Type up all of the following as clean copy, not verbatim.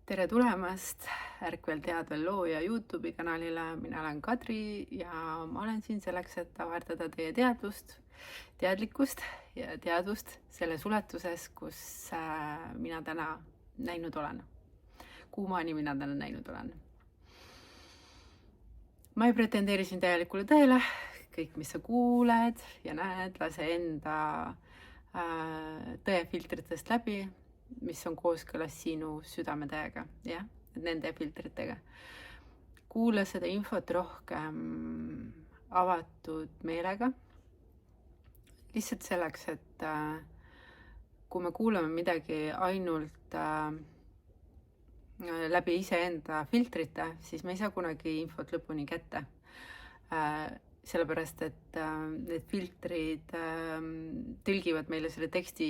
Tere tulemast Ärkvel teadvel looja YouTube'i kanalile. Mina olen Kadri ja ma olen siin selleks, et avardada teie teadlikkust ja teadvust selles ulatuses, kus mina täna näinud olen. Kuumaani mina täna näinud olen. Ma ei pretendeeri siin täielikule tõele. Kõik, mis sa kuuled ja näed, lase enda tõefiltritest läbi, mis on kooskõlas sinu südametäiega, jah, nende filtritega. Kuula seda infot rohkem avatud meelega. Lihtsalt selleks, et kui me kuulame midagi ainult läbi iseenda filtrite, siis me ei saa kunagi infot lõpuni kätte. Sellepärast, et need filtrid tõlgivad meile selle teksti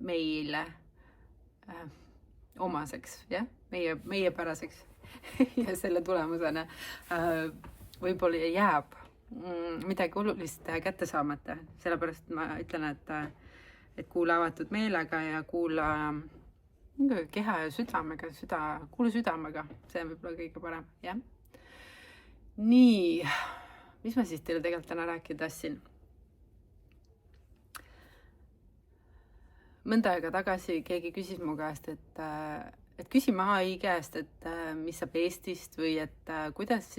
meile omaseks, jah, meiepäraseks ja selle tulemusena võib-olla jääb midagi olulist kätte saamata. Sellepärast ma ütlen, et kuula avatud meelega ja kuula keha ja südamega, kuula südamega, see on võib-olla kõige parem, jah. Nii, mis ma siis teile tegelikult täna rääkida tahtsin? Mõnda aega tagasi keegi küsis mu käest, et küsime AI käest, et mis saab Eestist või et kuidas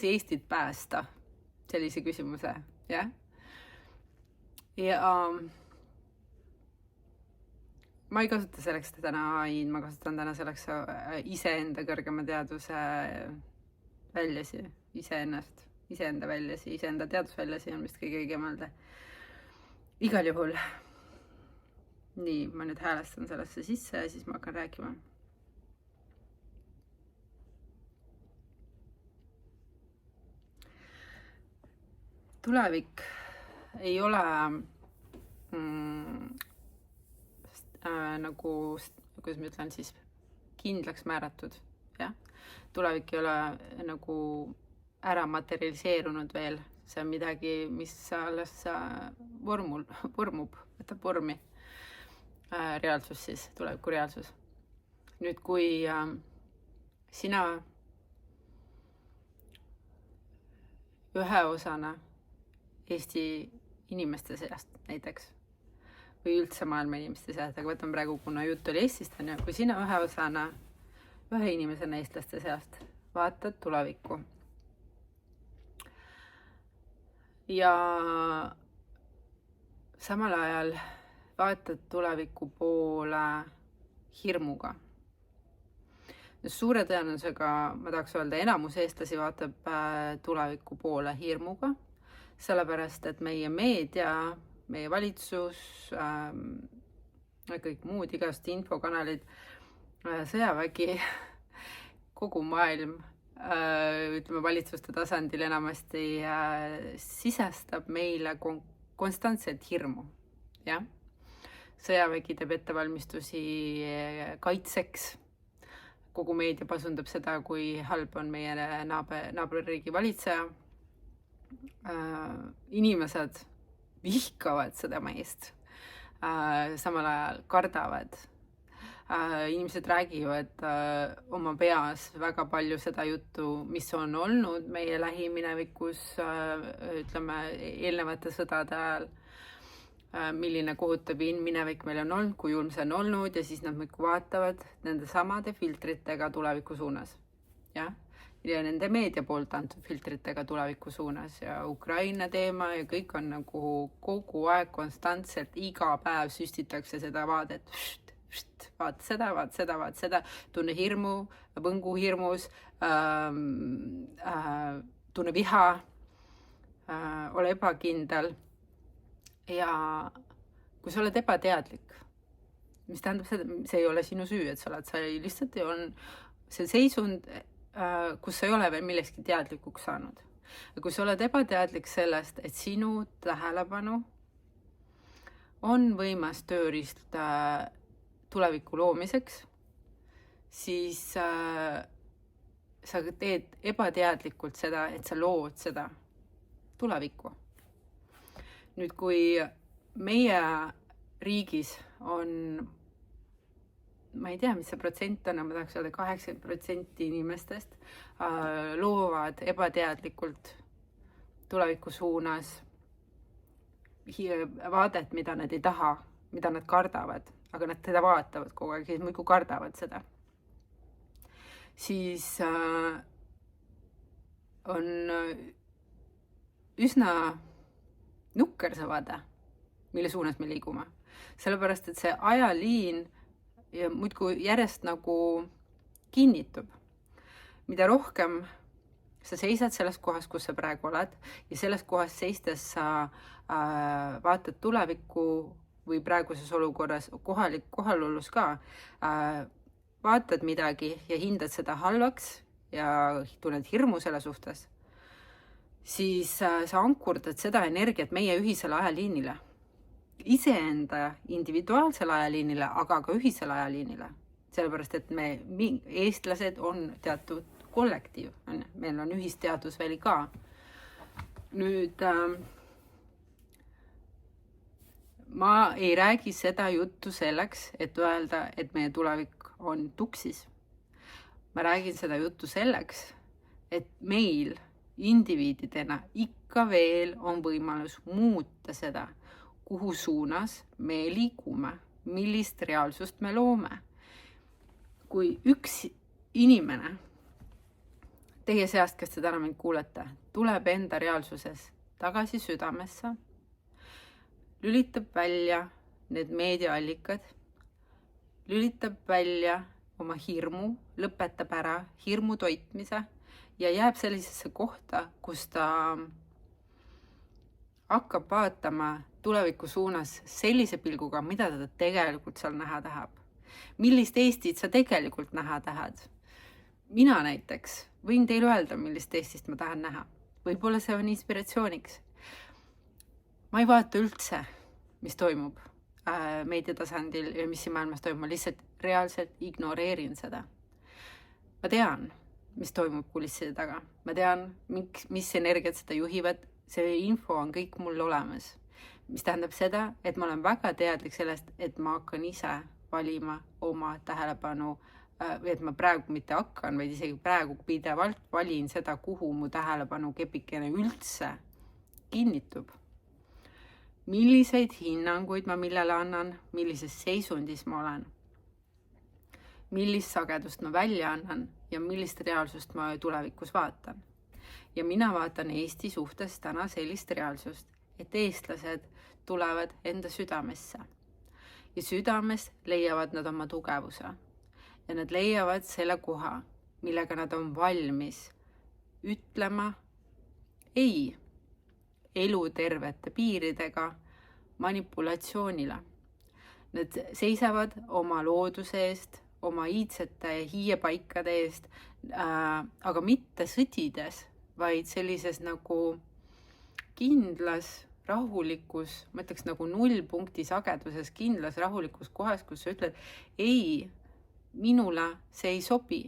Eestit päästa, sellise küsimuse, jah. Ja ma ei kasuta selleks täna AI-d, ma kasutan täna selleks iseenda kõrgema teadvuse väljasi, iseenda väljasi, iseenda teadvusväljasi on vist kõige õigem öelda. Igal juhul. Nii, ma nüüd häälestan sellesse sisse ja siis ma hakkan rääkima. Tulevik ei ole nagu, kuidas ma ütlen siis, kindlaks määratud, jah. Tulevik ei ole nagu ära materialiseerunud veel. See on midagi, mis alles vormub, võtab vormi. Reaalsus siis, tuleviku reaalsus. Nüüd, kui sina ühe osana Eesti inimeste seast näiteks, või üldse maailma inimeste seast, aga võtame praegu, kuna jutt oli Eestist, on ju, kui sina ühe osana, ühe inimesena eestlaste seast vaatad tulevikku, ja samal ajal vaatad tuleviku poole hirmuga. Suure tõenäosusega, ma tahaks öelda, enamus eestlasi vaatab tuleviku poole hirmuga, sellepärast, et meie meedia, meie valitsus, kõik muud igast infokanalid, sõjavägi, kogu maailm, ütleme valitsuste tasandil enamasti sisestab meile konstantselt hirmu, jah. Sõjavägi teeb ettevalmistusi kaitseks, kogu meedia pasundab seda, kui halb on meie naaberriigi valitseja. Inimesed vihkavad seda meest, samal ajal kardavad. Inimesed räägivad oma peas väga palju seda juttu, mis on olnud meie lähiminevikus, ütleme, eelnevate sõdade ajal, milline kohutav minevik meil on olnud, kui julm see on olnud, ja siis nad muidugi vaatavad nende samade filtritega tuleviku suunas, jah? Ja nende meedia poolt antud filtritega tuleviku suunas ja Ukraina teema ja kõik on nagu kogu aeg konstantselt, iga päev süstitakse seda vaadet, vaat seda, tunne hirmu, võngu hirmus, tunne viha, ole ebakindel. Ja kui sa oled ebateadlik, mis tähendab seda, see ei ole sinu süü, et sa lihtsalt on see seisund, kus sa ei ole veel millekski teadlikuks saanud. Ja kui sa oled ebateadlik sellest, et sinu tähelepanu on võimas tööriist tuleviku loomiseks, siis sa teed ebateadlikult seda, et sa lood seda tulevikku. Nüüd, kui meie riigis on ma ei tea, mis see protsent on, ma tahaks öelda 80% inimestest loovad ebateadlikult tuleviku suunas vaadet, mida nad ei taha, mida nad kardavad, aga nad teda vaatavad kogu aeg ja muidu kardavad seda. Siis on üsna nukker see vaade, mille suunas me liigume. Sellepärast, et see ajaliin ja muidkui järjest nagu kinnitub. Mida rohkem sa seisad selles kohas, kus sa praegu oled ja selles kohas seistes sa vaatad tulevikku või praeguses olukorras kohalolus ka, vaatad midagi ja hindad seda halvaks ja tunned hirmu selle suhtes, siis sa ankurdad seda energiat meie ühisele ajaliinile. Iseenda individuaalsele ajaliinile, aga ka ühisele ajaliinile. Sellepärast, et me eestlased on teatud kollektiiv, meil on ühisteadusväli ka. Nüüd ma ei räägi seda juttu selleks, et öelda, et meie tulevik on tuksis. Ma räägin seda juttu selleks, et meil indiviididena ikka veel on võimalus muuta seda, kuhu suunas me liigume, millist reaalsust me loome. Kui üks inimene teie seast, kes te täna mind kuulete, tuleb enda reaalsuses tagasi südamesse, lülitab välja need meediaallikad, lülitab välja oma hirmu, lõpetab ära hirmu toitmise ja jääb sellisesse kohta, kus ta hakkab vaatama tuleviku suunas sellise pilguga, mida ta tegelikult seal näha tahab. Millist Eestit sa tegelikult näha tahad? Mina näiteks võin teile öelda, millist Eestist ma tahan näha. Võib-olla see on inspiratsiooniks. Ma ei vaata üldse, mis toimub meediatasandil ja mis siin maailmas toimub. Ma lihtsalt reaalselt ignoreerin seda. Ma tean, mis toimub kulisside taga. Ma tean, mis energiat seda juhivad. See info on kõik mul olemas. Mis tähendab seda, et ma olen väga teadlik sellest, et ma hakkan ise valima oma tähelepanu, või et ma praegu mitte hakkan, vaid isegi praegu pidevalt valin seda, kuhu mu tähelepanu kepikene üldse kinnitub. Milliseid hinnanguid ma millele annan, millises seisundis ma olen, millist sagedust ma välja annan ja millist reaalsust ma tulevikus vaatan. Ja mina vaatan Eesti suhtes täna sellist reaalsust, et eestlased tulevad enda südamesse. Ja südames leiavad nad oma tugevuse. Ja nad leiavad selle koha, millega nad on valmis ütlema ei elutervete piiridega manipulatsioonile. Nad seisavad oma looduse eest, oma iidsete hiiepaikade eest, aga mitte sõdides, vaid sellises nagu kindlas, rahulikus, ma ütleks nagu nullpunkti sageduses, kindlas, rahulikus kohas, kus sa ütled, ei, minule see ei sobi.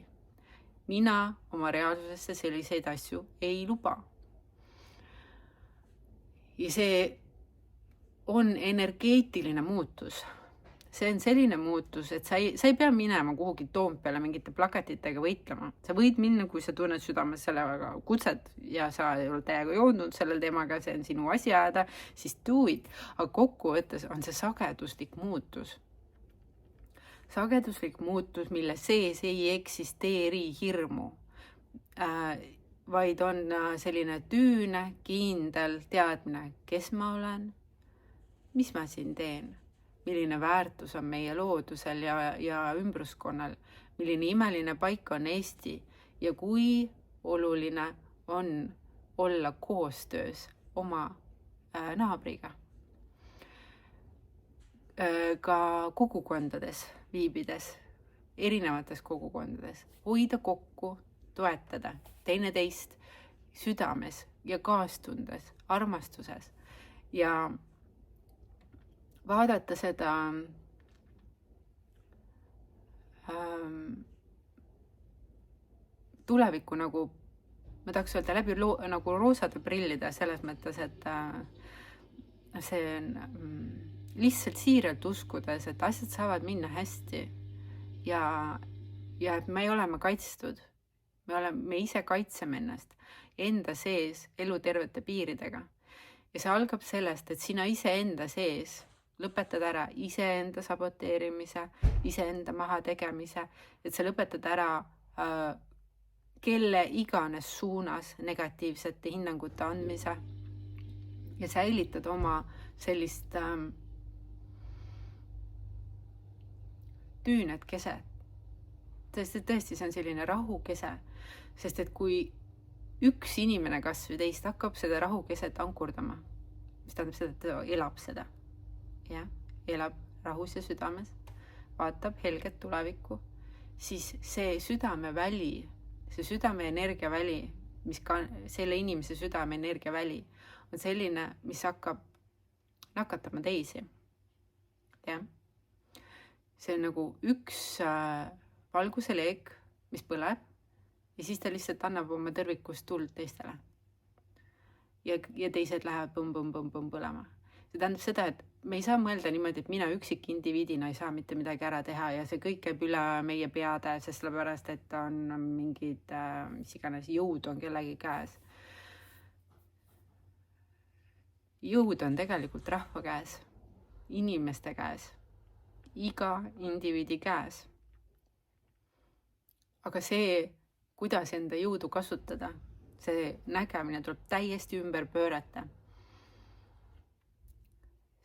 Mina oma reaalsusesse selliseid asju ei luba. Ja see on energeetiline muutus. See on selline muutus, et sa ei pea minema kuhugi Toompeale mingite plakatitega võitlema. Sa võid minna, kui sa tunned südames sellega kutset ja sa ei ole täiega joodnud sellel teemaga, see on sinu asi ajada, siis do it. Aga kokkuvõttes on see sageduslik muutus. Sageduslik muutus, mille sees ei eksisteeri hirmu, vaid on selline tüüne, kindel teadmine, kes ma olen, mis ma siin teen. Milline väärtus on meie loodusel ja ümbruskonnal, milline imeline paik on Eesti ja kui oluline on olla koostöös oma naabriga. Ka kogukondades viibides, erinevates kogukondades, hoida kokku, toetada teineteist südames ja kaastundes, armastuses ja vaadata seda tulevikku nagu, ma tahaks öelda läbi nagu roosade prillida selles mõttes, et see on lihtsalt siiralt uskudes, et asjad saavad minna hästi ja et me oleme kaitstud. Me ise kaitseme ennast enda sees elutervete piiridega. Ja see algab sellest, et sina iseenda sees lõpetad ära iseenda saboteerimise, iseenda mahategemise, et sa lõpetad ära kelle iganes suunas negatiivsete hinnangute andmise ja säilitad oma sellist tüünet keset. Tõesti, see on selline rahukese, sest et kui üks inimene kas või teist hakkab seda rahukeset ankurdama, mis tähendab seda, et ta elab seda, elab rahus ja südames, vaatab helget tulevikku, siis see südameväli, see südame energiaväli, mis ka selle inimese südame energiaväli on selline, mis hakkab nakatama teisi. See on nagu üks valguse leek, mis põleb ja siis ta lihtsalt annab oma tõrvikust tuld teistele. Ja teised lähevad põmm põlema. See tähendab seda, et me ei saa mõelda niimoodi, et mina üksik indiviidina ei saa mitte midagi ära teha ja see kõik käib üle meie peade, sest sellepärast, et on mingid, mis iganes jõud on kellegi käes. Jõud on tegelikult rahva käes, inimeste käes, iga indiviidi käes. Aga see, kuidas enda jõudu kasutada, see nägemine tuleb täiesti ümber pöörata.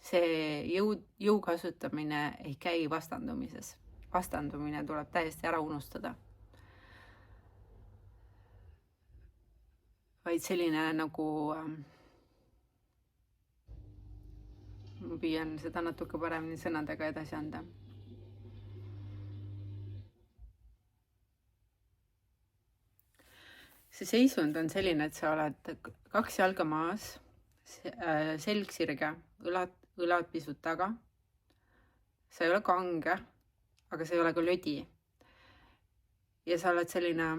See jõu kasutamine ei käi vastandumises. Vastandumine tuleb täiesti ära unustada. Vaid selline nagu, ma püüan seda natuke paremini sõnadega edasi anda. See seisund on selline, et sa oled 2 jalga maas, selg sirge, õlad pisut taga. Sa ei ole kange, aga sa ei ole ka lödi. Ja sa oled selline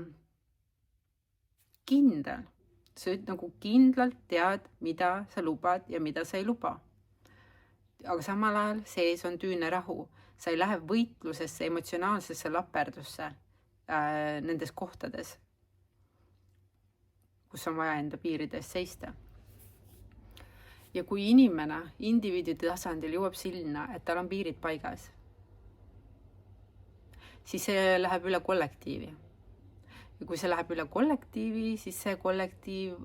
kindel. Sa nagu kindlalt tead, mida sa lubad ja mida sa ei luba. Aga samal ajal sees on tüüne rahu. Sa ei lähe võitlusesse, emotsionaalsesse laperdusse nendes kohtades, kus on vaja enda piirides seista. Ja kui inimene indiviidi tasandil jõuab sinna, et tal on piirid paigas, siis see läheb üle kollektiivi. Ja kui see läheb üle kollektiivi, siis see kollektiiv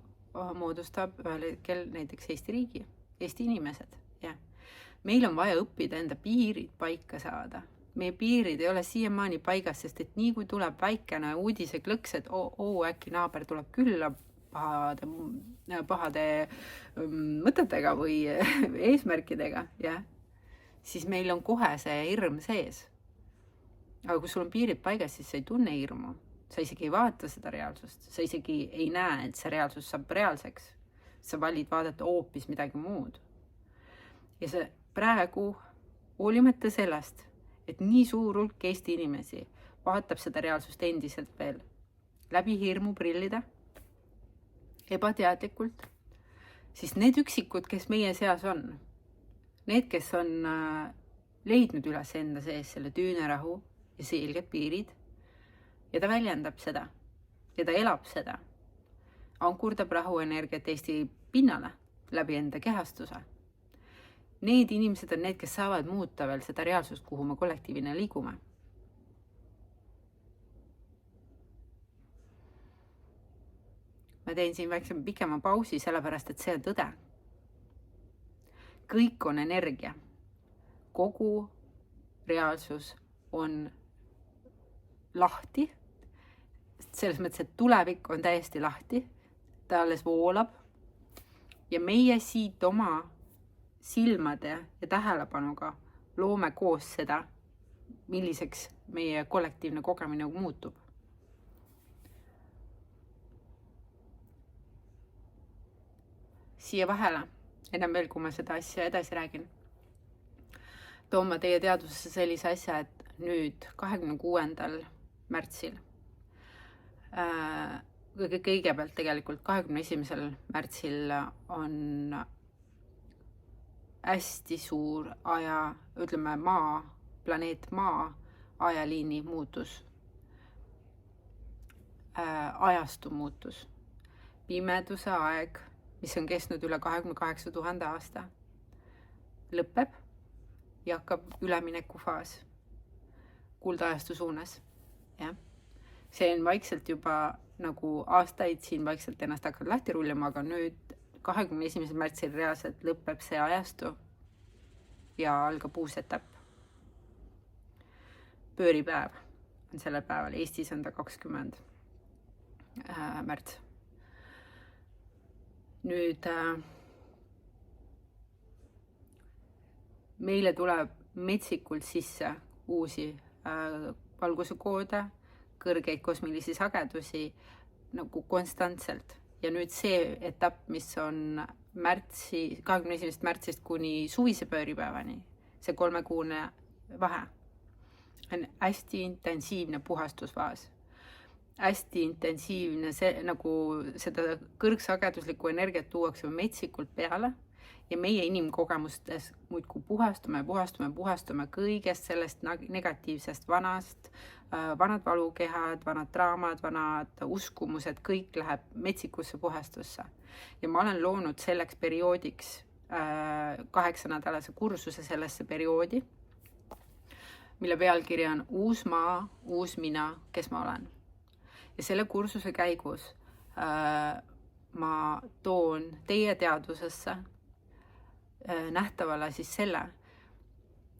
moodustab ühel hetkel näiteks Eesti riigi, Eesti inimesed. Meil on vaja õppida enda piirid paika saada. Meie piirid ei ole siiamaani paigas, sest et nii kui tuleb väikene uudiseklõks, et äkki naaber tuleb külla pahade mõtetega või eesmärkidega, siis meil on kohe see hirm sees. Aga kui sul on piirid paigas, siis sa ei tunne hirmu. Sa isegi ei vaata seda reaalsust. Sa isegi ei näe, et see reaalsus saab reaalseks. Sa valid vaadata hoopis midagi muud. Ja see praegu, hoolimata sellest, et nii suur hulk Eesti inimesi vaatab seda reaalsust endiselt veel läbi hirmu prillida, ebateadlikult, siis need üksikud, kes meie seas on, need, kes on leidnud üles enda sees selle tüünerahu ja selged piirid, ja ta väljendab seda, ja ta elab seda, ankurdab rahuenergiat Eesti pinnale läbi enda kehastuse. Need inimesed on need, kes saavad muuta veel seda reaalsust, kuhu me kollektiivina liigume. Ma teen siin väikse pikema pausi, sellepärast, et see on tõde. Kõik on energia. Kogu reaalsus on lahti. Selles mõttes, et tulevik on täiesti lahti. Ta alles voolab. Ja meie siit oma silmade ja tähelepanuga loome koos seda, milliseks meie kollektiivne kogemine muutub. Siia vahele, enam veel, kui ma seda asja edasi räägin, toon ma teie teadvusesse sellise asja, et nüüd 26. märtsil, kõigepealt tegelikult 21. märtsil on hästi suur planeet Maa ajaliini muutus, ajastu muutus. Pimeduse aeg, mis on kestnud üle 28 000 aasta, lõpeb ja hakkab üleminekufaas kuldajastu suunas. Ja? See on vaikselt juba nagu aastaid siin vaikselt ennast hakkad lahti rullima, aga nüüd 21. märtsil reaalselt lõpeb see ajastu ja algab uus etapp. Pööripäev on sellel päeval, Eestis on ta 20. märts. Nüüd meile tuleb metsikult sisse uusi valguse koode, kõrgeid kosmilisi sagedusi nagu konstantselt. Ja nüüd see etapp, mis on 21. märtsist kuni suvise pööripäevani, see 3-kuune vahe, on hästi intensiivne puhastusfaas. Hästi intensiivne, nagu seda kõrgsageduslikku energiat tuuakse metsikult peale ja meie inimkogemustes muidku puhastume kõigest sellest negatiivsest vanast, vanad valukehad, vanad draamad, vanad uskumused, kõik läheb metsikusse puhastusse. Ja ma olen loonud selleks perioodiks 8-nädalase kursuse sellesse perioodi, mille pealkiri on Uus maa, uus mina, kes ma olen. Ja selle kursuse käigus ma toon teie teadvusesse nähtavale siis selle,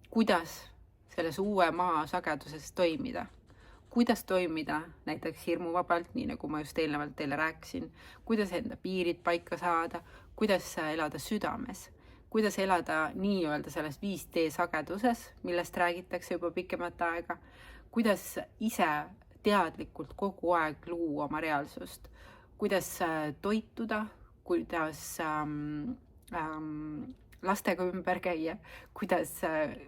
kuidas selles uue maa sageduses toimida. Kuidas toimida näiteks hirmuvabalt, nii nagu ma just eelnevalt teile rääkisin, kuidas enda piirid paika saada, kuidas elada südames, kuidas elada nii-öelda selles 5D sageduses, millest räägitakse juba pikemat aega, kuidas ise teadlikult kogu aeg luua oma reaalsust, kuidas toituda, kuidas lastega ümber käia, kuidas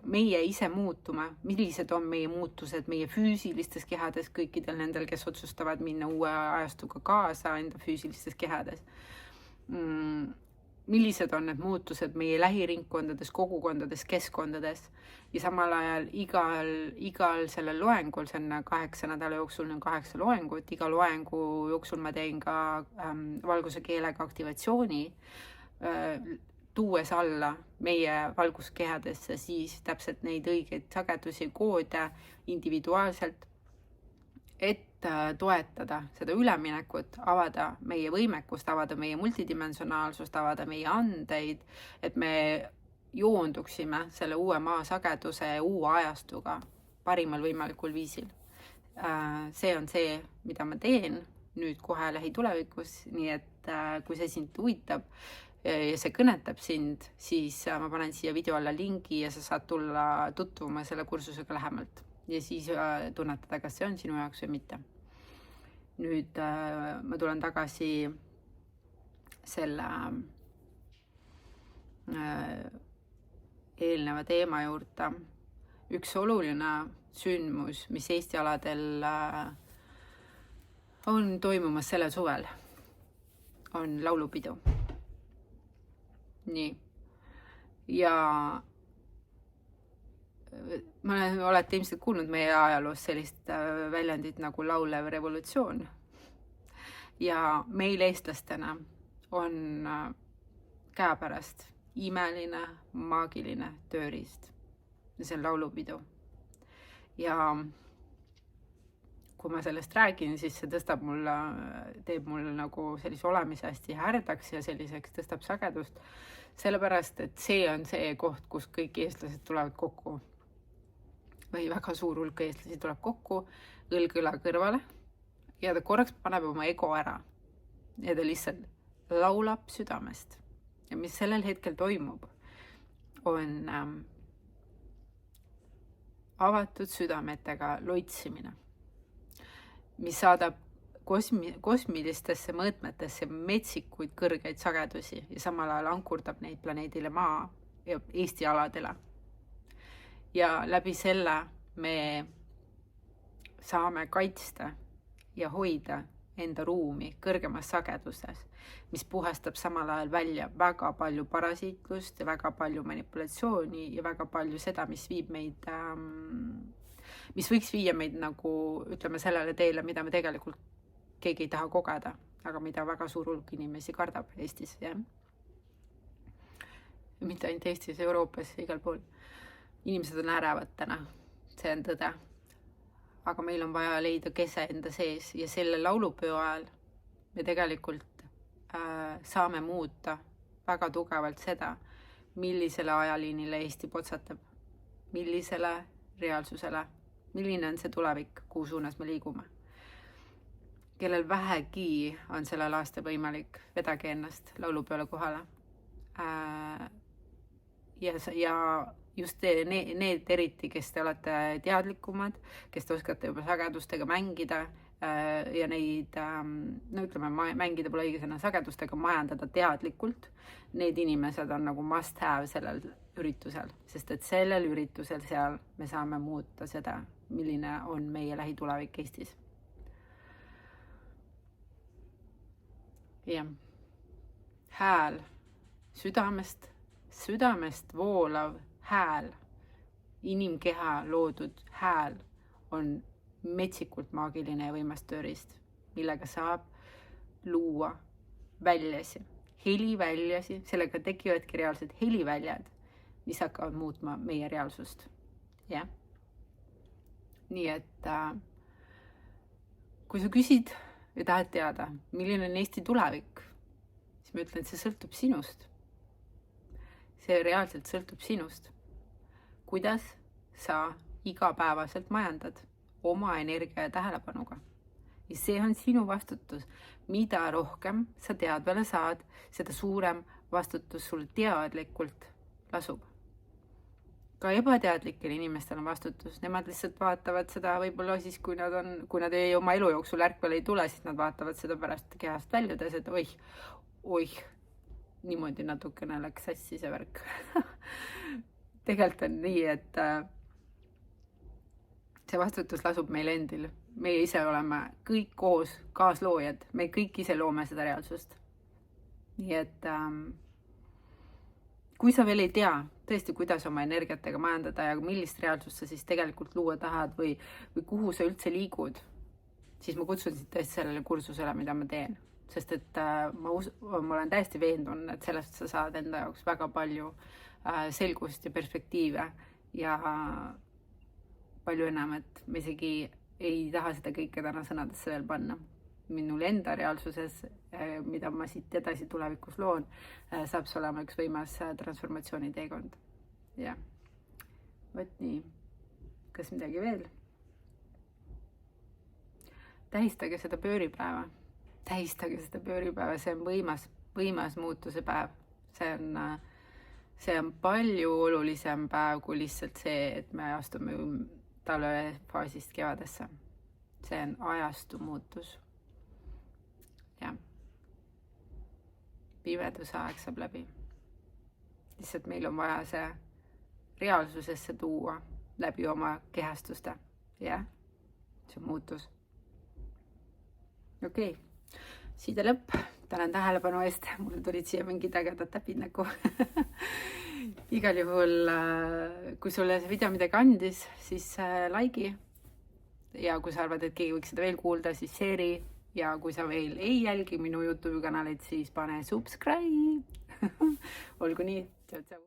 meie ise muutume, millised on meie muutused meie füüsilistes kehades, kõikidel nendel, kes otsustavad minna uue ajastuga kaasa enda füüsilistes kehades. Millised on need muutused meie lähiringkondades, kogukondades, keskkondades ja samal ajal igal sellel loengul, see on 8 nädala jooksul, on 8 loengut, iga loengu jooksul ma teen ka valguse keelega aktivatsiooni, tuues alla meie valguskehadesse siis täpselt neid õigeid sagedusi, koode individuaalselt, et toetada seda üleminekut, avada meie võimekust, avada meie multidimensionaalsust, avada meie andeid, et me joonduksime selle uue maa sageduse ja uue ajastuga parimal võimalikul viisil. See on see, mida ma teen nüüd kohe lähitulevikus, nii et kui see sind huvitab ja see kõnetab sind, siis ma panen siia video alla lingi ja sa saad tulla tutvuma selle kursusega lähemalt ja siis tunnetada, kas see on sinu jaoks või mitte. Nüüd ma tulen tagasi selle eelneva teema juurde. Üks oluline sündmus, mis Eesti aladel on toimumas sellel suvel, on laulupidu. Nii. Ja olete ilmselt kuulnud meie ajaloos sellist väljendit nagu laulev revolutsioon. Ja meil eestlastena on käepärast imeline, maagiline tööriist. Ja see on laulupidu. Ja kui ma sellest räägin, siis see teeb mul nagu sellise olemise hästi härdaks ja selliseks tõstab sagedust, sellepärast, et see on see koht, kus kõik eestlased tulevad kokku. Või väga suur hulk eestlasi tuleb kokku, õlg-õla kõrvale ja ta korraks paneb oma ego ära. Ja ta lihtsalt laulab südamest. Ja mis sellel hetkel toimub, on avatud südametega loitsimine, mis saadab kosmilistesse mõõtmetesse metsikuid kõrgeid sagedusi ja samal ajal ankurdab neid planeedile Maa ja Eesti aladele. Ja läbi selle me saame kaitsta ja hoida enda ruumi kõrgemas sageduses, mis puhastab samal ajal välja väga palju parasiitlust ja väga palju manipulatsiooni ja väga palju seda, mis viib mis võiks viia meid nagu, ütleme, sellele teele, mida me tegelikult keegi ei taha kogeda, aga mida väga suur hulk inimesi kardab Eestis, jah. Mitte ainult Eestis, Euroopas, igal pool. Inimesed on ärevad täna, see on tõde. Aga meil on vaja leida kese enda sees ja selle laulupeo ajal me tegelikult saame muuta väga tugevalt seda, millisele ajaliinile Eesti potsatab, millisele reaalsusele, milline on see tulevik, kuhu suunas me liigume. Kellel vähegi on sellel aastal võimalik, vedage ennast laulupeole kohale. Ja just need eriti, kes te olete teadlikumad, kes te oskate juba sagedustega mängida ja neid, no ütleme, mängida pole õige sõna, sagedustega majandada teadlikult, need inimesed on nagu must have sellel üritusel, sest et sellel üritusel seal me saame muuta seda, milline on meie lähitulevik Eestis. Jah. Hääl, südamest voolav hääl, inimkeha loodud hääl on metsikult maagiline ja võimas tööriist, millega saab luua väljasi, heliväljasi, sellega tekivadki reaalsed heliväljad, mis hakkavad muutma meie reaalsust. Ja. Nii et kui sa küsid ja tahad teada, milline on Eesti tulevik, siis ma ütlen, et see sõltub sinust. See reaalselt sõltub sinust. Kuidas sa igapäevaselt majandad oma energia ja tähelepanuga. Ja see on sinu vastutus. Mida rohkem sa teadvale saad, seda suurem vastutus sul teadlikult lasub. Ka ebateadlikel inimestel on vastutus. Nemad lihtsalt vaatavad seda võib-olla siis, kui nad ei oma elu jooksul ärkvel ei tule, siis nad vaatavad seda pärast kehast väljudes, et oih, niimoodi natukene läks sassi see värk. Tegelikult on nii, et see vastutus lasub meil endil. Meie ise oleme kõik koos kaasloojad. Me kõik ise loome seda reaalsust. Nii et kui sa veel ei tea tõesti, kuidas oma energiatega majandada ja millist reaalsust sa siis tegelikult luua tahad või kuhu sa üldse liigud, siis ma kutsun sind tõesti sellele kursusele, mida ma teen. Sest et ma olen täiesti veendunud, et sellest sa saad enda jaoks väga palju selgust ja perspektiive ja palju enam, et ma isegi ei taha seda kõike täna sõnadesse veel panna. Minul enda reaalsuses, mida ma siit edasi tulevikus loon, saab see olema üks võimas transformatsiooni teekond. Ja, võt nii. Kas midagi veel? Tähistage seda pööripäeva. See on võimas muutuse päev. See on palju olulisem päev kui lihtsalt see, et me astume talvefaasist kevadesse. See on ajastu muutus. Ja. Pimeduse aeg saab läbi. Lihtsalt meil on vaja see reaalsusesse tuua läbi oma kehastuste. Ja, see on muutus. Okei. Siide lõpp. Tänan tähelepanu eest. Mul tulid siia mingid ägedad täpid nagu. Igal juhul, kui sulle see video midagi andis, siis like'i. Ja kui sa arvad, et keegi võiks seda veel kuulda, siis share'i. Ja kui sa veel ei jälgi minu YouTube kanalit, siis pane subscribe. Olgu nii. Tšau.